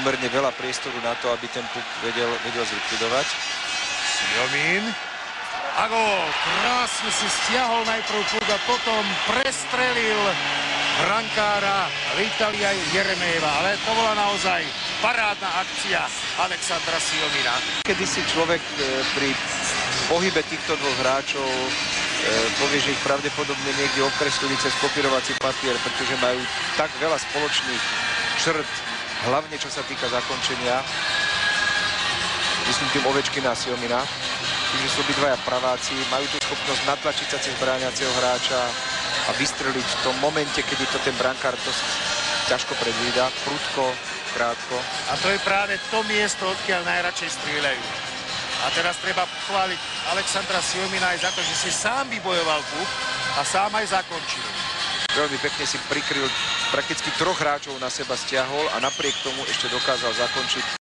pomerne veľa priestoru na to, aby ten puk vedel zlikvidovať. Siomín. A gól. Krásne si stiahol najprv puk a potom prestrelil brankára Vitalia Jeremejeva. Ale to bola naozaj parádna akcia Alexandra Siomina. Kedy si človek pri pohybe týchto dvoch hráčov povie, že ich pravdepodobne niekde okreslili cez kopírovací papier, pretože majú tak veľa spoločných črt, hlavne čo sa týka zakončenia. Myslím tým Ovečkina a Siomina. Tým, že sú obidvaja praváci, majú tú schopnosť natlačiť sa cez brániaceho hráča a vystreliť v tom momente, kedy to ten brankár dosť ťažko predvída, prudko, krátko. A to je práve to miesto, odkiaľ najradšej strieľajú. A teraz treba pochváliť Alexandra Siomina aj za to, že si sám vybojoval puk a sám aj zakončil. Veľmi pekne si prikryl, prakticky 3 hráčov na seba stiahol a napriek tomu ešte dokázal zakončiť.